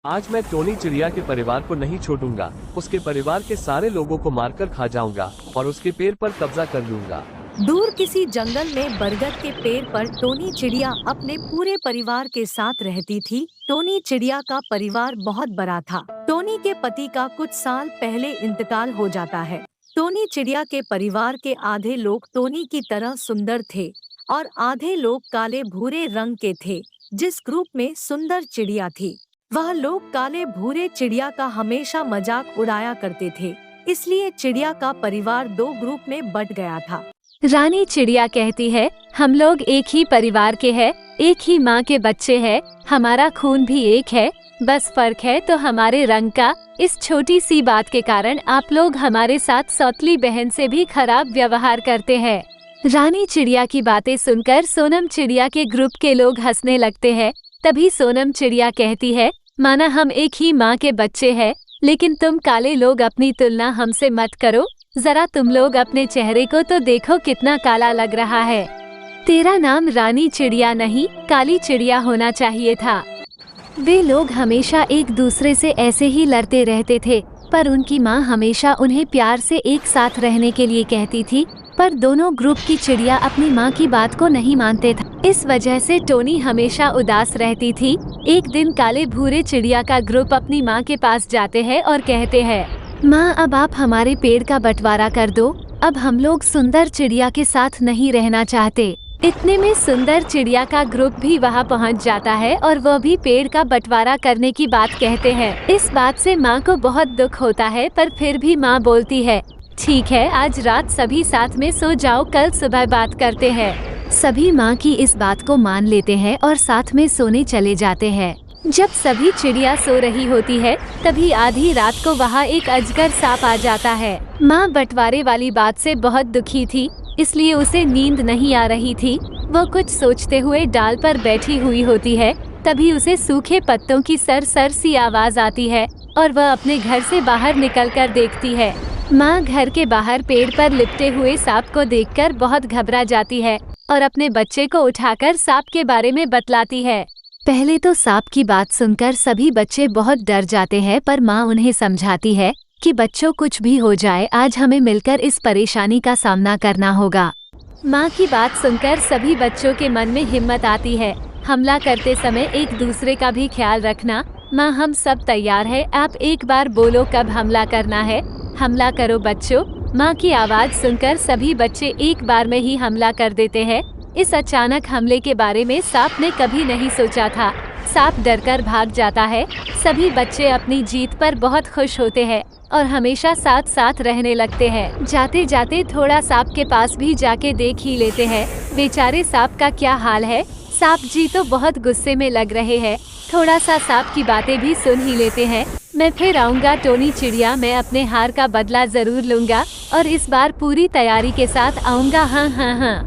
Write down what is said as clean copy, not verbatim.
आज मैं टोनी चिड़िया के परिवार को नहीं छोड़ूंगा। उसके परिवार के सारे लोगों को मारकर खा जाऊंगा और उसके पेड़ पर कब्जा कर लूंगा। दूर किसी जंगल में बरगद के पेड़ पर टोनी चिड़िया अपने पूरे परिवार के साथ रहती थी। टोनी चिड़िया का परिवार बहुत बड़ा था। टोनी के पति का कुछ साल पहले इंतकाल हो जाता है। टोनी चिड़िया के परिवार के आधे लोग टोनी की तरह सुंदर थे और आधे लोग काले भूरे रंग के थे। जिस ग्रुप में सुंदर चिड़िया थी, वह लोग काले भूरे चिड़िया का हमेशा मजाक उड़ाया करते थे। इसलिए चिड़िया का परिवार दो ग्रुप में बंट गया था। रानी चिड़िया कहती है, हम लोग एक ही परिवार के हैं, एक ही माँ के बच्चे हैं, हमारा खून भी एक है, बस फर्क है तो हमारे रंग का। इस छोटी सी बात के कारण आप लोग हमारे साथ सौतली बहन से भी खराब व्यवहार करते हैं। रानी चिड़िया की बातें सुनकर सोनम चिड़िया के ग्रुप के लोग हंसने लगते हैं। तभी सोनम चिड़िया कहती है, माना हम एक ही माँ के बच्चे हैं, लेकिन तुम काले लोग अपनी तुलना हमसे मत करो। जरा तुम लोग अपने चेहरे को तो देखो, कितना काला लग रहा है। तेरा नाम रानी चिड़िया नहीं, काली चिड़िया होना चाहिए था। वे लोग हमेशा एक दूसरे से ऐसे ही लड़ते रहते थे, पर उनकी माँ हमेशा उन्हें प्यार से एक साथ रहने के लिए कहती थी। पर दोनों ग्रुप की चिड़िया अपनी माँ की बात को नहीं मानते थे। इस वजह से टोनी हमेशा उदास रहती थी। एक दिन काले भूरे चिड़िया का ग्रुप अपनी माँ के पास जाते हैं और कहते हैं, माँ अब आप हमारे पेड़ का बंटवारा कर दो, अब हम लोग सुंदर चिड़िया के साथ नहीं रहना चाहते। इतने में सुंदर चिड़िया का ग्रुप भी वहाँ पहुँच जाता है और वह भी पेड़ का बंटवारा करने की बात कहते हैं। इस बात से माँ को बहुत दुख होता है, पर फिर भी माँ बोलती है, ठीक है, आज रात सभी साथ में सो जाओ, कल सुबह बात करते हैं। सभी माँ की इस बात को मान लेते हैं और साथ में सोने चले जाते हैं। जब सभी चिड़िया सो रही होती है, तभी आधी रात को वहाँ एक अजगर सांप आ जाता है। माँ बंटवारे वाली बात से बहुत दुखी थी, इसलिए उसे नींद नहीं आ रही थी। वो कुछ सोचते हुए डाल पर बैठी हुई होती है। तभी उसे सूखे पत्तों की सर सी आवाज आती है और वह अपने घर से बाहर निकलकर देखती है। माँ घर के बाहर पेड़ पर लिपटे हुए सांप को देखकर बहुत घबरा जाती है और अपने बच्चे को उठाकर सांप के बारे में बतलाती है। पहले तो सांप की बात सुनकर सभी बच्चे बहुत डर जाते हैं, पर माँ उन्हें समझाती है कि बच्चों कुछ भी हो जाए, आज हमें मिलकर इस परेशानी का सामना करना होगा। माँ की बात सुनकर सभी बच्चों के मन में हिम्मत आती है। हमला करते समय एक दूसरे का भी ख्याल रखना। माँ हम सब तैयार है, आप एक बार बोलो कब हमला करना है। हमला करो बच्चों। माँ की आवाज़ सुनकर सभी बच्चे एक बार में ही हमला कर देते हैं। इस अचानक हमले के बारे में सांप ने कभी नहीं सोचा था। सांप डरकर भाग जाता है। सभी बच्चे अपनी जीत पर बहुत खुश होते हैं और हमेशा साथ साथ रहने लगते हैं। जाते जाते थोड़ा सांप के पास भी जाके देख ही लेते हैं, बेचारे सांप का क्या हाल है। सांप जी तो बहुत गुस्से में लग रहे हैं। थोड़ा सा सांप की बातें भी सुन ही लेते हैं। मैं फिर आऊँगा टोनी चिड़िया, मैं अपने हार का बदला जरूर लूँगा और इस बार पूरी तैयारी के साथ आऊँगा। हाँ हाँ हाँ।